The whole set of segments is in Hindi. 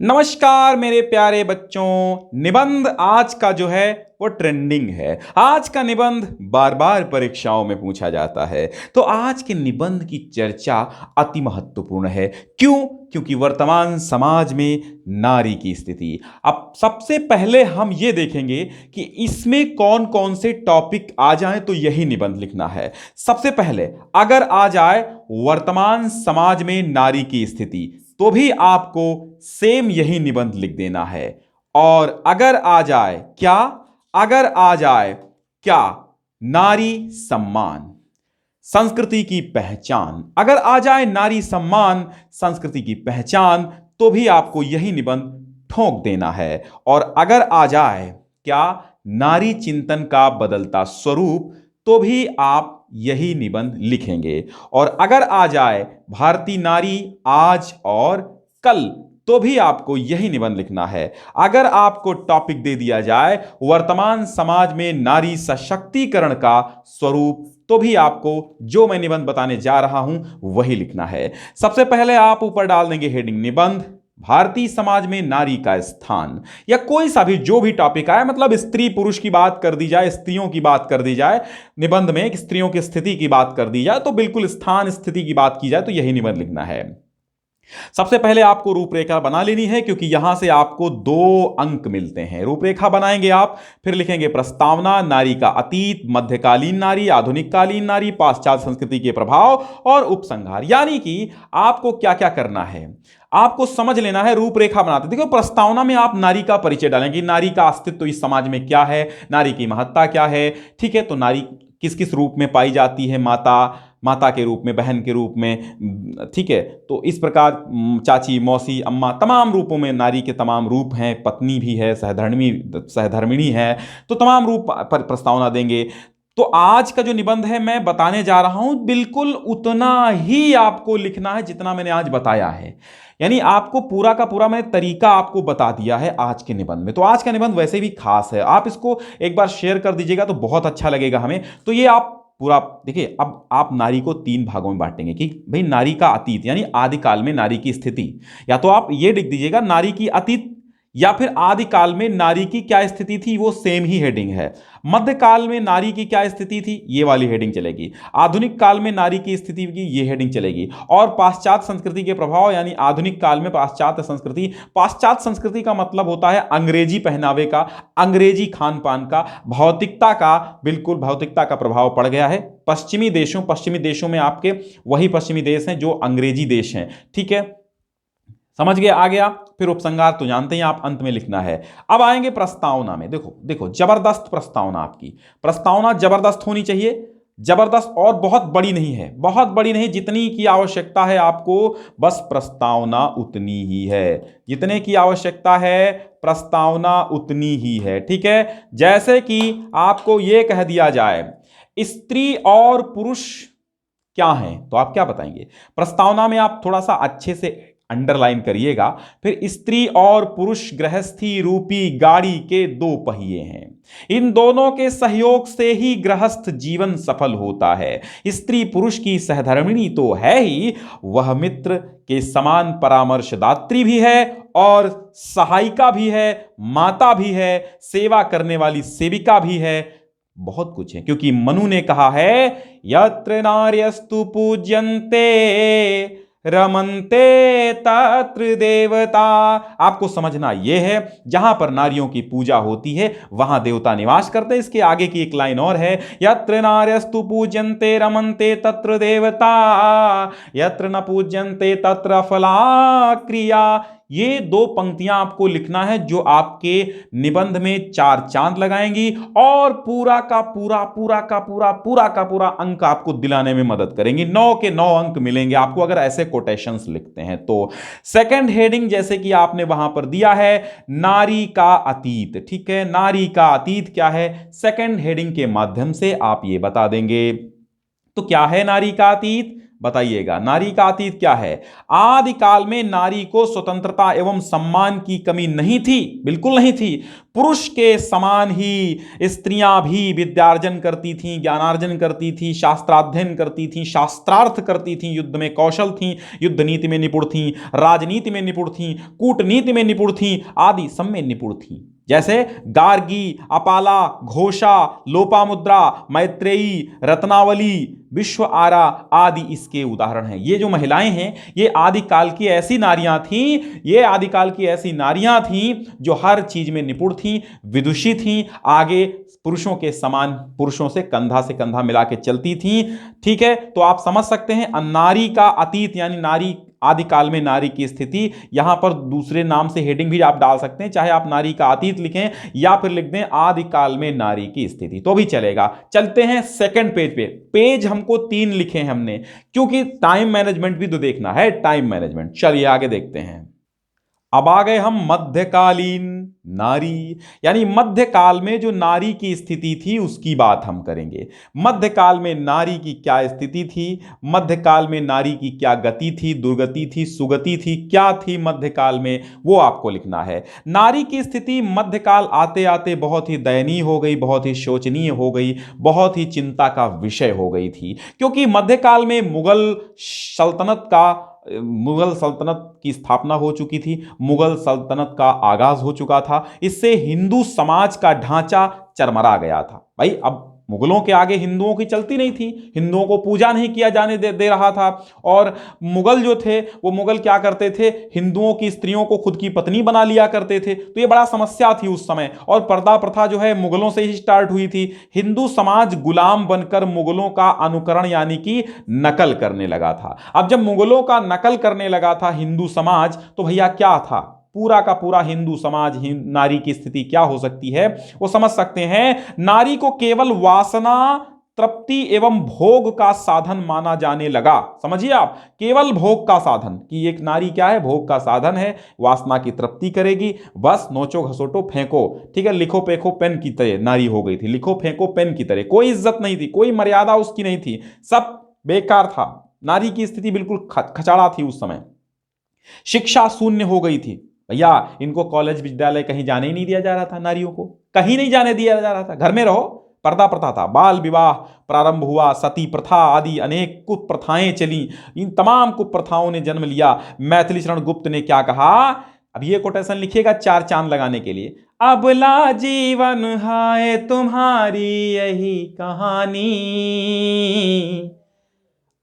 नमस्कार मेरे प्यारे बच्चों। निबंध आज का जो है वो ट्रेंडिंग है। आज का निबंध बार बार परीक्षाओं में पूछा जाता है। तो आज के निबंध की चर्चा अति महत्वपूर्ण है। क्यों? क्योंकि वर्तमान समाज में नारी की स्थिति। अब सबसे पहले हम ये देखेंगे कि इसमें कौन कौन से टॉपिक आ जाएं तो यही निबंध लिखना है। सबसे पहले अगर आ जाए वर्तमान समाज में नारी की स्थिति तो भी आपको सेम यही निबंध लिख देना है। और अगर आ जाए क्या? अगर आ जाए क्या? नारी सम्मान संस्कृति की पहचान। अगर आ जाए नारी सम्मान संस्कृति की पहचान तो भी आपको यही निबंध ठोक देना है। और अगर आ जाए क्या? नारी चिंतन का बदलता स्वरूप तो भी आप यही निबंध लिखेंगे। और अगर आ जाए भारतीय नारी आज और कल तो भी आपको यही निबंध लिखना है। अगर आपको टॉपिक दे दिया जाए वर्तमान समाज में नारी सशक्तिकरण का स्वरूप तो भी आपको जो मैं निबंध बताने जा रहा हूं वही लिखना है। सबसे पहले आप ऊपर डाल देंगे हेडिंग निबंध भारतीय समाज में नारी का स्थान, या कोई सा भी जो भी टॉपिक आए, मतलब स्त्री पुरुष की बात कर दी जाए, स्त्रियों की बात कर दी जाए, निबंध में स्त्रियों की स्थिति की बात कर दी जाए तो बिल्कुल स्थान स्थिति की बात की जाए तो यही निबंध लिखना है। सबसे पहले आपको रूपरेखा बना लेनी है क्योंकि यहां से आपको 2 अंक मिलते हैं। रूपरेखा बनाएंगे आप, फिर लिखेंगे प्रस्तावना, नारी का अतीत, मध्यकालीन नारी, आधुनिक कालीन नारी, पाश्चात्य संस्कृति के प्रभाव और उपसंहार। यानी कि आपको क्या क्या करना है, आपको समझ लेना है। रूपरेखा बनाते देखो, प्रस्तावना में आप नारी का परिचय डालेंगे, नारी का अस्तित्व इस समाज में क्या है, नारी की महत्ता क्या है। ठीक है, तो नारी किस किस रूप में पाई जाती है? माता के रूप में, बहन के रूप में। ठीक है, तो इस प्रकार चाची, मौसी, अम्मा, तमाम रूपों में नारी के तमाम रूप हैं। पत्नी भी है, सहधर्मिणी है, तो तमाम रूप पर प्रस्तावना देंगे। तो आज का जो निबंध है मैं बताने जा रहा हूं बिल्कुल उतना ही आपको लिखना है जितना मैंने आज बताया है। यानी आपको पूरा का पूरा मैंने तरीका आपको बता दिया है आज के निबंध में। तो आज का निबंध वैसे भी खास है, आप इसको एक बार शेयर कर दीजिएगा तो बहुत अच्छा लगेगा हमें। तो ये आप पूरा देखिए। अब आप नारी को 3 भागों में बांटेंगे कि भाई नारी का अतीत यानी आदिकाल में नारी की स्थिति, या तो आप ये लिख दीजिएगा नारी की अतीत, या फिर आदिकाल में नारी की क्या स्थिति थी, वो सेम ही हेडिंग है। मध्यकाल में नारी की क्या स्थिति थी, ये वाली हेडिंग चलेगी। आधुनिक काल में नारी की स्थिति की ये हेडिंग चलेगी। और पाश्चात्य संस्कृति के प्रभाव यानी आधुनिक काल में पाश्चात्य संस्कृति। पाश्चात्य संस्कृति का मतलब होता है अंग्रेजी पहनावे का, अंग्रेजी खान पान का, भौतिकता का। बिल्कुल भौतिकता का प्रभाव पड़ गया है पश्चिमी देशों में। आपके वही पश्चिमी देश हैं जो अंग्रेजी देश हैं। ठीक है, समझ गए? आ गया। फिर उपसंहार तो जानते हैं आप, अंत में लिखना है। अब आएंगे प्रस्तावना में। देखो देखो, जबरदस्त प्रस्तावना, आपकी प्रस्तावना जबरदस्त होनी चाहिए। जबरदस्त और बहुत बड़ी नहीं है, बहुत बड़ी नहीं, जितनी की आवश्यकता है आपको बस प्रस्तावना उतनी ही है। जितने की आवश्यकता है प्रस्तावना उतनी ही है। ठीक है, जैसे कि आपको यह कह दिया जाए स्त्री और पुरुष क्या हैं तो आप क्या बताएंगे? प्रस्तावना में आप थोड़ा सा अच्छे से अंडरलाइन करिएगा। फिर स्त्री और पुरुष गृहस्थी रूपी गाड़ी के 2 पहिए हैं, इन दोनों के सहयोग से ही गृहस्थ जीवन सफल होता है। स्त्री पुरुष की सहधर्मिणी तो है ही, वह मित्र के समान परामर्शदात्री भी है और सहायिका भी है, माता भी है, सेवा करने वाली सेविका भी है। बहुत कुछ है, क्योंकि मनु ने कहा है यत्र नार्यस्तु पूज्यन्ते रमन्ते तत्र देवता। आपको समझना यह है जहां पर नारियों की पूजा होती है वहां देवता निवास करते हैं। इसके आगे की एक लाइन और है, यत्र नार्यस्तु पूज्यन्ते रमन्ते तत्र देवता, यत्र न पूज्यन्ते तत्र फला क्रिया। ये 2 पंक्तियां आपको लिखना है जो आपके निबंध में 4 चांद लगाएंगी और पूरा का पूरा अंक आपको दिलाने में मदद करेंगी। 9 के 9 अंक मिलेंगे आपको अगर ऐसे कोटेशंस लिखते हैं तो। सेकंड हेडिंग जैसे कि आपने वहां पर दिया है नारी का अतीत। ठीक है, नारी का अतीत क्या है, सेकंड हेडिंग के माध्यम से आप ये बता देंगे। तो क्या है नारी का अतीत? बताइएगा, नारी का अतीत क्या है? आदिकाल में नारी को स्वतंत्रता एवं सम्मान की कमी नहीं थी, बिल्कुल नहीं थी। पुरुष के समान ही स्त्रियां भी विद्यार्जन करती थीं, ज्ञानार्जन करती थीं, शास्त्राध्ययन करती थीं, शास्त्रार्थ करती थीं, युद्ध में कौशल थीं, युद्ध नीति में निपुण थीं, राजनीति में निपुण थीं, कूटनीति में निपुण थीं, आदि सब में निपुण थीं। जैसे गार्गी, अपाला, घोषा, लोपामुद्रा, मैत्रेयी, रत्नावली, विश्व आरा आदि इसके उदाहरण हैं। ये जो महिलाएं हैं ये आदिकाल की ऐसी नारियां थीं, ये आदिकाल की ऐसी नारियां थीं जो हर चीज में निपुण थीं, विदुषी थीं, आगे पुरुषों के समान, पुरुषों से कंधा मिला के चलती थीं। ठीक है, तो आप समझ सकते हैं नारी का अतीत यानी नारी आदिकाल में नारी की स्थिति। यहां पर दूसरे नाम से हेडिंग भी आप डाल सकते हैं, चाहे आप नारी का अतीत लिखें या फिर लिख दें आदिकाल में नारी की स्थिति, तो भी चलेगा। चलते हैं सेकंड पेज पे। पेज हमको 3 लिखे हैं हमने, क्योंकि टाइम मैनेजमेंट भी तो देखना है, टाइम मैनेजमेंट। चलिए आगे देखते हैं। अब आ गए हम मध्यकालीन नारी, यानी मध्यकाल में जो नारी की स्थिति थी उसकी बात हम करेंगे। मध्यकाल में नारी की क्या स्थिति थी, मध्यकाल में नारी की क्या गति थी, दुर्गति थी, सुगति थी, क्या थी मध्यकाल में, वो आपको लिखना है। नारी की स्थिति मध्यकाल आते आते बहुत ही दयनीय हो गई, बहुत ही शोचनीय हो गई, बहुत ही चिंता का विषय हो गई थी, क्योंकि मध्यकाल में मुगल सल्तनत की स्थापना हो चुकी थी, मुगल सल्तनत का आगाज हो चुका था। इससे हिंदू समाज का ढांचा चरमरा गया था। भाई अब मुगलों के आगे हिंदुओं की चलती नहीं थी, हिंदुओं को पूजा नहीं किया जाने दे रहा था। और मुगल जो थे वो मुगल क्या करते थे, हिंदुओं की स्त्रियों को खुद की पत्नी बना लिया करते थे। तो ये बड़ा समस्या थी उस समय, और पर्दा प्रथा जो है मुगलों से ही स्टार्ट हुई थी। हिंदू समाज गुलाम बनकर मुगलों का अनुकरण यानी कि नकल करने लगा था। अब जब मुगलों का नकल करने लगा था हिंदू समाज, तो भैया क्या था, पूरा का पूरा हिंदू समाज, नारी की स्थिति क्या हो सकती है वो समझ सकते हैं। नारी को केवल वासना, तृप्ति एवं भोग का साधन माना जाने लगा। समझिए आप, केवल भोग का साधन, कि एक नारी क्या है, भोग का साधन है, वासना की तृप्ति करेगी, बस नोचो घसोटो फेंको। ठीक है, लिखो फेंको पेन की तरह नारी हो गई थी, लिखो फेंको पेन की तरह, कोई इज्जत नहीं थी, कोई मर्यादा उसकी नहीं थी, सब बेकार था। नारी की स्थिति बिल्कुल खचाड़ा थी उस समय। शिक्षा शून्य हो गई थी भैया, इनको कॉलेज विद्यालय कहीं जाने ही नहीं दिया जा रहा था, नारियों को कहीं नहीं जाने दिया जा रहा था, घर में रहो। पर्दा प्रथा था, बाल विवाह प्रारंभ हुआ, सती प्रथा आदि अनेक कुप्रथाएं चली। इन तमाम कुप्रथाओं ने जन्म लिया। मैथिली शरण गुप्त ने क्या कहा, अब ये कोटेशन लिखिएगा 4 चांद लगाने के लिए। अबला जीवन है तुम्हारी यही कहानी,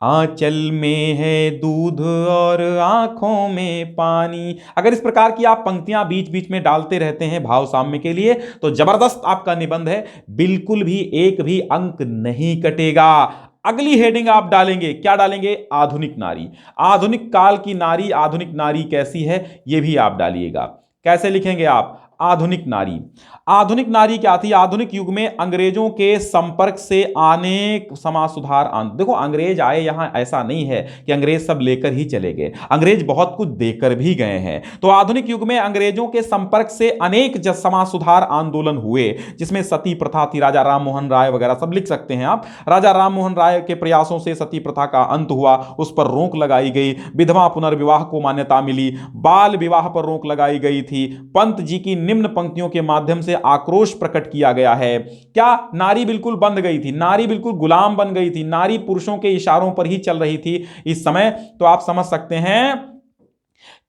आंचल में है दूध और आंखों में पानी। अगर इस प्रकार की आप पंक्तियां बीच बीच में डालते रहते हैं भाव साम्य के लिए, तो जबरदस्त आपका निबंध है, बिल्कुल भी एक भी अंक नहीं कटेगा। अगली हेडिंग आप डालेंगे, क्या डालेंगे, आधुनिक नारी। आधुनिक काल की नारी, आधुनिक नारी कैसी है ये भी आप डालिएगा। कैसे लिखेंगे आप, आधुनिक नारी। आधुनिक नारी क्या थी, आधुनिक युग में अंग्रेजों के संपर्क से अनेक समाज सुधार देखो अंग्रेज आए यहां, ऐसा नहीं है कि अंग्रेज सब लेकर ही चले गए, अंग्रेज बहुत कुछ देकर भी गए हैं। तो आधुनिक युग में अंग्रेजों के संपर्क से अनेक समाज सुधार आंदोलन हुए, जिसमें सती प्रथा थी, राजा राम मोहन राय वगैरह सब लिख सकते हैं आप। राजा राम मोहन राय के प्रयासों से सती प्रथा का अंत हुआ, उस पर रोक लगाई गई, विधवा पुनर्विवाह को मान्यता मिली, बाल विवाह पर रोक लगाई गई थी। पंत जी की निम्न पंक्तियों के माध्यम से आक्रोश प्रकट किया गया है। क्या, नारी बिल्कुल बंद गई थी, नारी बिल्कुल गुलाम बन गई थी, नारी पुरुषों के इशारों पर ही चल रही थी इस समय। तो आप समझ सकते हैं,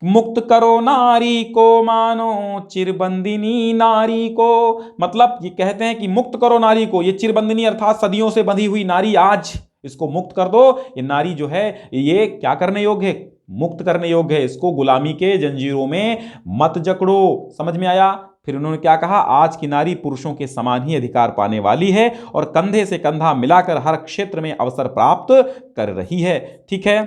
मुक्त करो नारी को मानो चिरबंदिनी नारी को, मतलब ये कहते हैं कि मुक्त करो नारी को, ये चिरबंदिनी अर्थात सदियों से बंधी हुई नारी, आज इसको मुक्त कर दो। ये नारी जो है ये क्या करने योग्य है, मुक्त करने योग्य है, इसको गुलामी के जंजीरों में मत जकड़ो। समझ में आया। फिर उन्होंने क्या कहा, आज की नारी पुरुषों के समान ही अधिकार पाने वाली है और कंधे से कंधा मिलाकर हर क्षेत्र में अवसर प्राप्त कर रही है। ठीक है,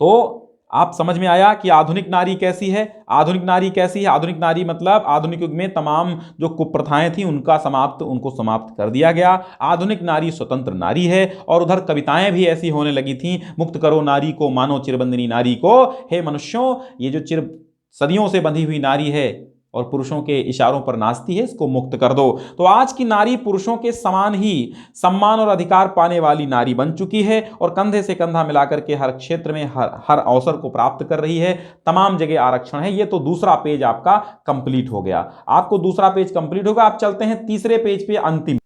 तो आप समझ में आया कि आधुनिक नारी कैसी है। आधुनिक नारी कैसी है, आधुनिक नारी मतलब आधुनिक युग में तमाम जो कुप्रथाएं थी उनको समाप्त कर दिया गया। आधुनिक नारी स्वतंत्र नारी है। और उधर कविताएं भी ऐसी होने लगी थी, मुक्त करो नारी को मानो चिरबंदिनी नारी को, हे मनुष्यों ये जो सदियों से बंधी हुई नारी है और पुरुषों के इशारों पर नाचती है, इसको मुक्त कर दो। तो आज की नारी पुरुषों के समान ही सम्मान और अधिकार पाने वाली नारी बन चुकी है और कंधे से कंधा मिलाकर के हर क्षेत्र में हर अवसर को प्राप्त कर रही है। तमाम जगह आरक्षण है। ये तो दूसरा पेज आपका कंप्लीट हो गया। आपको दूसरा पेज कंप्लीट होगा। आप चलते हैं तीसरे पेज पे, अंतिम।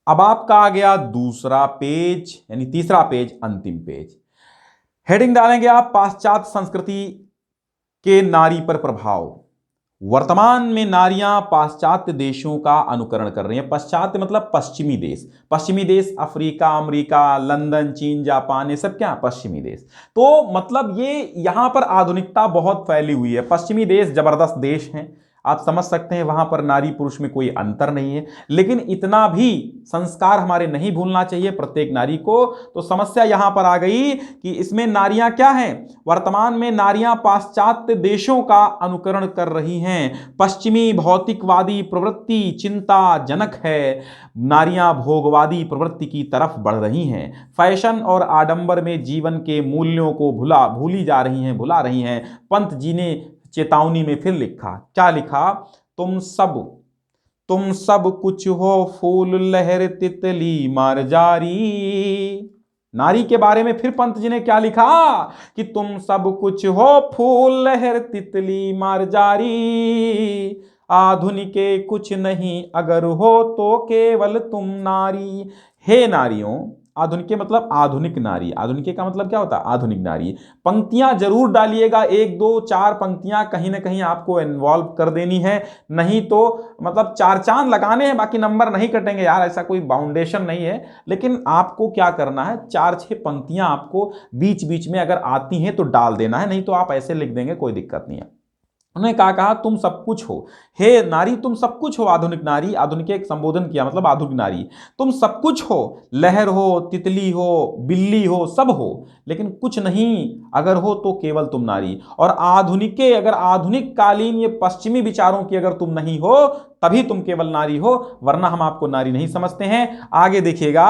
अब आपका आ गया दूसरा पेज, यानी तीसरा पेज, अंतिम पेज। हेडिंग डालेंगे आप, पाश्चात्य संस्कृति के नारी पर प्रभाव। वर्तमान में नारियां पाश्चात्य देशों का अनुकरण कर रही हैं। पाश्चात्य मतलब पश्चिमी देश। पश्चिमी देश अफ्रीका, अमेरिका, लंदन, चीन, जापान, ये सब क्या पश्चिमी देश। तो मतलब ये यहां पर आधुनिकता बहुत फैली हुई है। पश्चिमी देश जबरदस्त देश हैं, आप समझ सकते हैं, वहां पर नारी पुरुष में कोई अंतर नहीं है। लेकिन इतना भी संस्कार हमारे नहीं भूलना चाहिए प्रत्येक नारी को। तो समस्या यहां पर आ गई कि इसमें नारियां क्या हैं, वर्तमान में नारियां पाश्चात्य देशों का अनुकरण कर रही हैं। पश्चिमी भौतिकवादी प्रवृत्ति चिंताजनक है। नारियां भोगवादी प्रवृत्ति की तरफ बढ़ रही हैं। फैशन और आडंबर में जीवन के मूल्यों को भूली जा रही हैं, भुला रही हैं। पंत जी ने चेतावनी में फिर लिखा, क्या लिखा, तुम सब कुछ हो फूल लहर तितली मार जारी। नारी के बारे में फिर पंत जी ने क्या लिखा कि तुम सब कुछ हो फूल लहर तितली मार जारी। आधुनिके कुछ नहीं अगर हो तो केवल तुम नारी। हे नारियों, आधुनिके मतलब आधुनिक नारी। आधुनिके का मतलब क्या होता है, आधुनिक नारी। पंक्तियां जरूर डालिएगा, 1 2 4 पंक्तियां कहीं ना कहीं आपको इन्वॉल्व कर देनी है, नहीं तो मतलब 4 चांद लगाने हैं, बाकी नंबर नहीं कटेंगे यार, ऐसा कोई बाउंडेशन नहीं है। लेकिन आपको क्या करना है, 4-6 पंक्तियां आपको बीच बीच में अगर आती हैं तो डाल देना है, नहीं तो आप ऐसे लिख देंगे, कोई दिक्कत नहीं है। उन्होंने कहा तुम सब कुछ हो, हे नारी तुम सब कुछ हो। आधुनिक नारी, आधुनिक एक संबोधन किया, मतलब आधुनिक नारी तुम सब कुछ हो, लहर हो, तितली हो, बिल्ली हो, सब हो, लेकिन कुछ नहीं अगर हो तो केवल तुम नारी। और आधुनिके, अगर आधुनिक कालीन ये पश्चिमी विचारों की अगर तुम नहीं हो तभी तुम केवल नारी हो, वरना हम आपको नारी नहीं समझते हैं। आगे देखिएगा,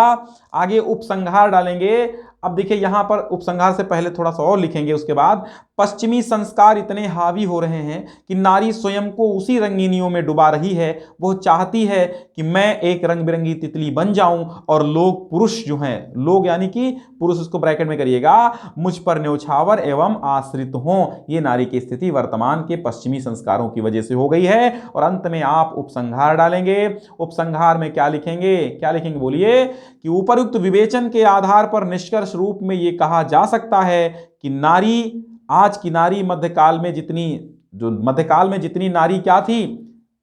आगे उपसंहार डालेंगे। अब देखिए यहां पर उपसंहार से पहले थोड़ा सा और लिखेंगे, उसके बाद पश्चिमी संस्कार इतने हावी हो रहे हैं कि नारी स्वयं को उसी रंगीनियों में डुबा रही है। वो चाहती है कि मैं एक रंग बिरंगी तितली बन जाऊं और लोग, पुरुष जो हैं, लोग यानी कि पुरुष, इसको ब्रैकेट में करिएगा, मुझ पर न्यौछावर एवं आश्रित हों। ये नारी की स्थिति वर्तमान के पश्चिमी संस्कारों की वजह से हो गई है। और अंत में आप उपसंहार डालेंगे। उपसंहार में क्या लिखेंगे, क्या लिखेंगे बोलिए, कि उपरुक्त विवेचन के आधार पर निष्कर्ष रूप में यह कहा जा सकता है कि नारी, आज की नारी मध्यकाल में जितनी नारी क्या थी,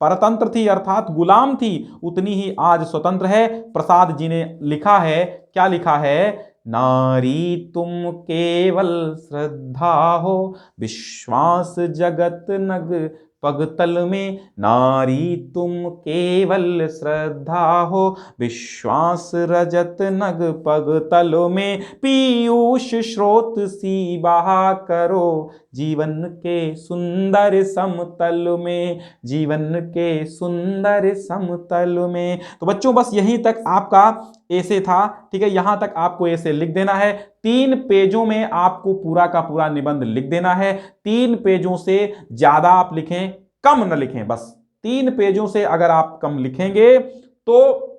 परतंत्र थी अर्थात गुलाम थी, उतनी ही आज स्वतंत्र है। प्रसाद जी ने लिखा है, क्या लिखा है, नारी तुम केवल श्रद्धा हो, विश्वास जगत नग पगतल में। नारी तुम केवल श्रद्धा हो, विश्वास रजत नग पगतल में। पीयूष स्रोत सी बहा करो, जीवन के सुंदर समतल में, जीवन के सुंदर समतल में। तो बच्चों बस यहीं तक आपका ऐसे था, ठीक है, यहां तक आपको ऐसे लिख देना है। 3 पेजों में आपको पूरा का पूरा निबंध लिख देना है। 3 पेजों से ज्यादा आप लिखें, कम न लिखें, बस 3 पेजों से अगर आप कम लिखेंगे तो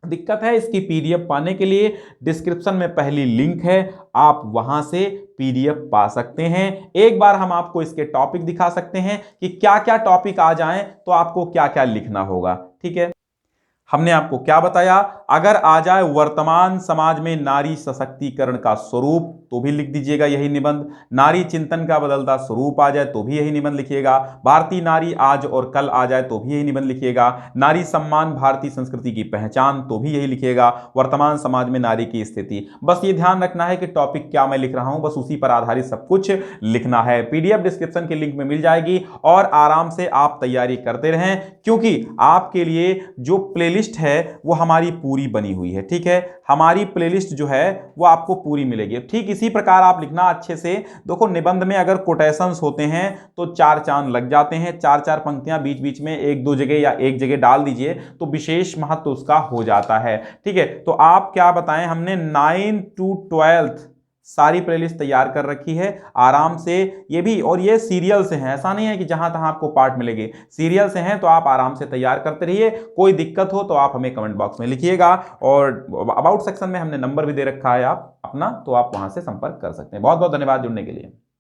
दिक्कत है। इसकी पीडीएफ पाने के लिए डिस्क्रिप्शन में पहली लिंक है, आप वहां से पीडीएफ पा सकते हैं। एक बार हम आपको इसके टॉपिक दिखा सकते हैं कि क्या क्या टॉपिक आ जाएं तो आपको क्या क्या लिखना होगा, ठीक है। हमने आपको क्या बताया, अगर आ जाए वर्तमान समाज में नारी सशक्तिकरण का स्वरूप तो भी लिख दीजिएगा यही निबंध। नारी चिंतन का बदलता स्वरूप आ जाए तो भी यही निबंध लिखिएगा। भारतीय नारी आज और कल आ जाए तो भी यही निबंध लिखिएगा। नारी सम्मान भारतीय संस्कृति की पहचान तो भी यही लिखिएगा। वर्तमान समाज में नारी की स्थिति, बस ये ध्यान रखना है कि टॉपिक क्या मैं लिख रहा हूं, बस उसी पर आधारित सब कुछ लिखना है। पीडीएफ डिस्क्रिप्शन के लिंक में मिल जाएगी और आराम से आप तैयारी करते रहें, क्योंकि आपके लिए जो प्लेलिस्ट है वो हमारी पूरी बनी हुई है, ठीक है। हमारी प्लेलिस्ट जो है वो आपको पूरी मिलेगी। ठीक इसी प्रकार आप लिखना अच्छे से। देखो निबंध में अगर कोटेशंस होते हैं तो 4 चांद लग जाते हैं, 4-4 पंक्तियां बीच बीच में 1-2 जगह या एक जगह डाल दीजिए तो विशेष महत्व उसका हो जाता है, ठीक है। तो आप क्या बताएं, हमने 9 to 12 सारी प्लेलिस्ट तैयार कर रखी है आराम से। ये भी, और ये सीरियल से हैं, ऐसा नहीं है कि जहां तहां आपको पार्ट मिलेंगे, सीरियल से हैं, तो आप आराम से तैयार करते रहिए। कोई दिक्कत हो तो आप हमें कमेंट बॉक्स में लिखिएगा, और अबाउट सेक्शन में हमने नंबर भी दे रखा है, आप अपना, तो आप वहां से संपर्क कर सकते हैं। बहुत बहुत धन्यवाद जुड़ने के लिए।